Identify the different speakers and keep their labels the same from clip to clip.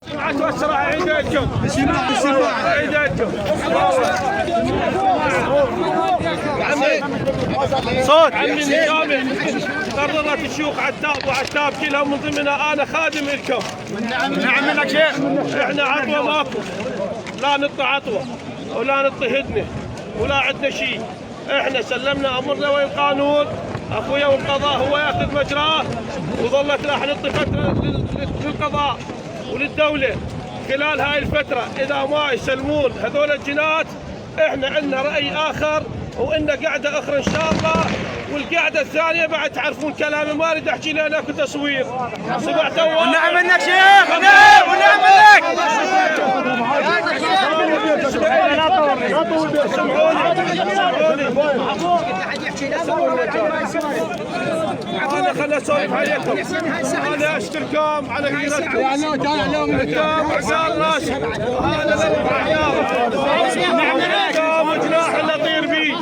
Speaker 1: توسع عيدكم عيدكم صوت عمي الجامع قررت الشيوخ عتاب وعتاب كلهم من ضمنها انا خادم لكم.
Speaker 2: نعم لك شيخ.
Speaker 1: احنا عطوه ماكو، لا نطي عطوه ولا نطي هدنه ولا عندنا شيء. احنا سلمنا امرنا والقانون اخويا، والقضاء هو ياخذ مجراه، وظلت راح نعطي فتره للقضاء وللدوله خلال هاي الفتره. اذا ما يسلمون هذول الجنات احنا عندنا راي اخر وإن قاعده اخرى ان شاء الله. والقاعده الثانيه بعد تعرفون كلامي، ما اريد احكي لان اكو تصوير. سمعتوا؟
Speaker 2: ونعم منك شيخ. ونعم منك.
Speaker 1: أنا خلنا أسولف عليكم. أنا أشكركم على غيرتكم. أنتم عزال راسي. أنا لكم عيال. أنتم جناح اللي أطير بيه.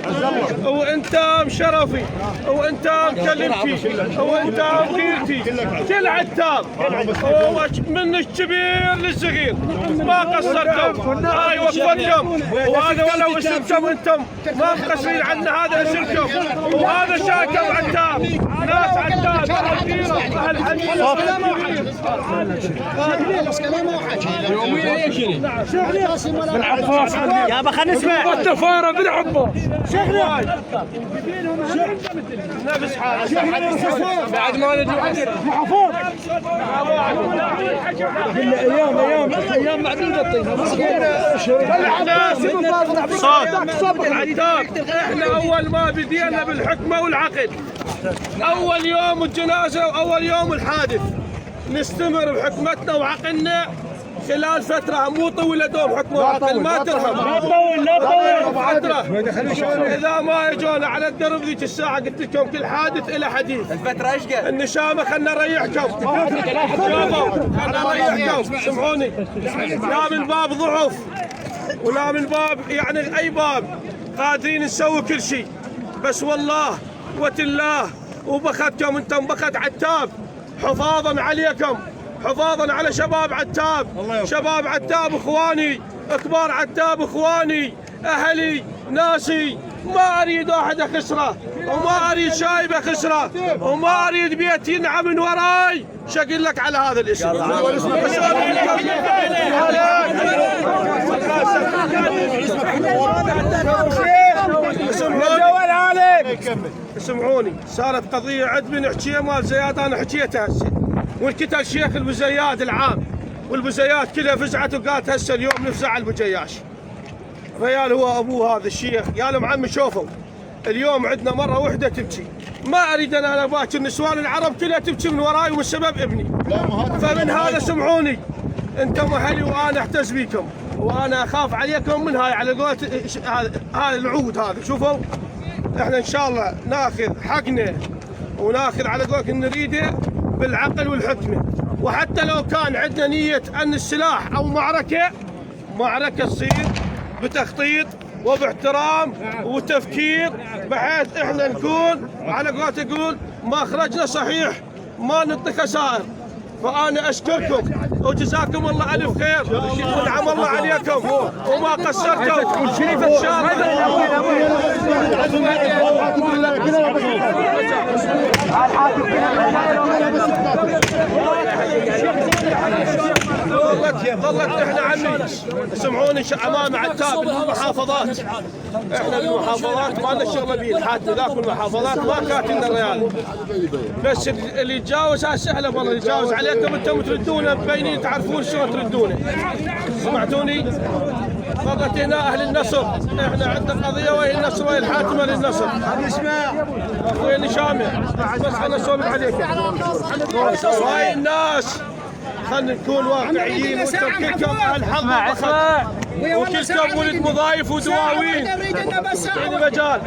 Speaker 1: وأنتم شرفي. وأنتم كلمتي. وأنتم غيرتي. كل عتاب. من الكبير للصغير. ما قصرتم. هاي وقفتكم. وهذا ولو اسمكم أنتم ما مقصرين عنا، هذا اسمكم. وهذا شاكم عتاب. ناس عتاب أهل حميد.
Speaker 2: يا ابا خلينا نسمع.
Speaker 3: التفاره بالعباس
Speaker 1: نفس حالة
Speaker 3: بعد ما نجي محفوظ ايام معدوده
Speaker 1: صوت عتاب. احنا اول ما بدينا بالحكمه والعقد، اول يوم الجنازه واول يوم الحادث نستمر بحكمتنا وعقلنا خلال فتره مو طويله. دوم حكمه وعقل ما ترهم.
Speaker 3: لا تطول.
Speaker 1: اذا ما يجونا على الدرب ذيك الساعه قلت لكم كل حادث الى حديث.
Speaker 2: الفتره ايش قد؟
Speaker 1: النشامه خلنا نريحكم. شوفوا خلنا نريحكم. سمعوني، لا من باب ضعف ولا من باب يعني اي باب، قادرين نسوي كل شيء. بس والله وتالله وبختكم انتم بخت عتاب حفاظا عليكم، حفاظا على شباب عتاب. شباب عتاب اخواني، كبار عتاب اخواني، اهلي، ناسي. ما اريد واحد اخسره، وما اريد شايب اخسره، وما اريد بيت ينعم من وراي. شقل لك على هذا الاسم. اسمعوني، صارت قضيه عدمي نحكيها مال زياد، انا حكيتها هسه والكتل الشيخ البزياد العام، والبزيات كلها فزعت وقالت هسه اليوم نفزع البجياش. ريال هو ابوه هذا الشيخ، قال لهم عمي شوفوا اليوم عندنا مره وحده تبكي، ما اريد انا باكر النسوان العرب كلها تبكي من وراي والسبب ابني. فمن هذا سمعوني انتم اهلي وانا احتز بيكم وانا اخاف عليكم من هاي على قولة هذا العود هذا. شوفوا احنا ان شاء الله ناخذ حقنا وناخذ على قولة نريده بالعقل والحكمه. وحتى لو كان عندنا نيه ان السلاح او معركه تصير بتخطيط وباحترام وتفكير، بحيث احنا نكون على قولة يقول ما خرجنا صحيح ما نعطي خسائر. فانا اشكركم وجزاكم الله الف خير ونعم الله عليكم وما قصرتم. ان شاء ظلت احنا عمي سمعوني امام عتاب المحافظات. احنا بالمحافظات ما لنا شغله بيه، الحاكم ذاك المحافظات ما كاتلنا ريال. بس اللي يتجاوز سهله والله، اللي يتجاوز عليكم انتم تردونه مبينين تعرفون شو تردونه. سمعتوني؟ ظلت هنا اهل النصر، احنا عندنا قضيه وهي النصر وهي الحاكمه للنصر. اخوي النشامه بس خلنا نسولف عليكم. هاي الناس خلنا نكون واقعيين، وانتم كلكم اهل حظ وبخت، وكلكم ولد مضايف ودواوين عندي مجال،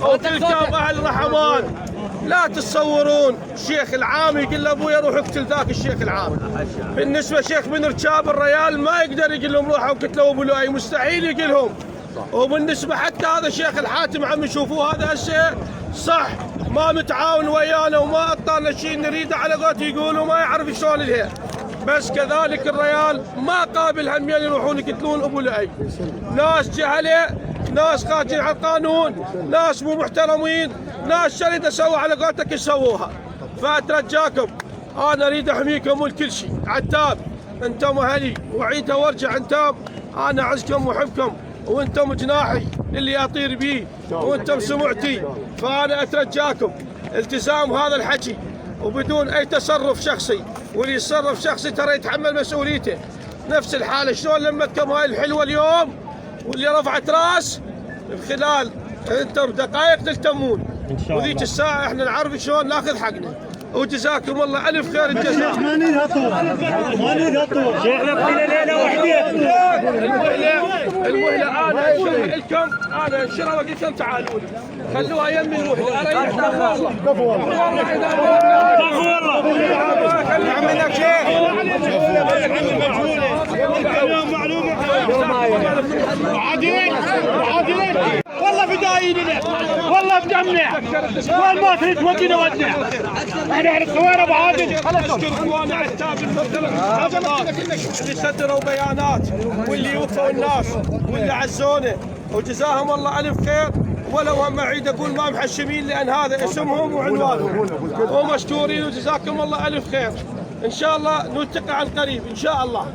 Speaker 1: وكلكم اهل رحمان. لا تتصورون الشيخ العام يقول له ابوي روح اقتل ذاك الشيخ العام. بالنسبه شيخ بن ركاب الريال ما يقدر يقول لهم روحوا قتلوا ابو لؤي، مستحيل يقولهم. وبالنسبه حتى هذا الشيخ الحاتم عم يشوفوه هذا هسه صح ما متعاون ويانا وما اعطانا شيء نريده على قولته يقولوا ما يعرف شلون الهي. بس كذلك الريال ما قابل همين يروحون يقتلون ابو لؤي. ناس جهله، ناس خارجين على القانون، ناس مو محترمين، ناس شريده سووا على قولتك يسووها. فاترجاكم انا اريد احميكم والكل شيء. عتاب انتم اهلي وعيدها وارجع انتم، انا اعزكم واحبكم وانتم جناحي اللي اطير بيه وانتم سمعتي. فانا اترجاكم التزام هذا الحكي وبدون اي تصرف شخصي، واللي يتصرف شخصي ترى يتحمل مسؤوليته. نفس الحاله شلون لمتكم هاي الحلوه اليوم واللي رفعت راس خلال انتم دقائق تلتمون، وذيك الساعه احنا نعرف شلون ناخذ حقنا. وجزاكم الله الف خير الجزاء.
Speaker 2: ما نريد هالطول، ما نريد هالطول. شيخنا بقينا ليله وحده.
Speaker 1: المهله انا اشرح لكم، انا انشرها وقلت لكم تعالوا لي خلوها يمي المهله. اريحنا والله. كفو والله.
Speaker 2: كفو والله.
Speaker 1: نعم منك شيخ.
Speaker 2: والله فدايين والله بدمنا، وين ما تريد ودينا ودنا. احنا على الصوير ابو عادل.
Speaker 1: اشكر اخواني عتاب اللي صدروا بيانات واللي وفوا الناس واللي عزونا وجزاهم الله الف خير. ولو هم اعيد اقول ما محشمين لان هذا اسمهم وعنوانهم ومشكورين وجزاكم الله الف خير. ان شاء الله نلتقي عن قريب ان شاء الله.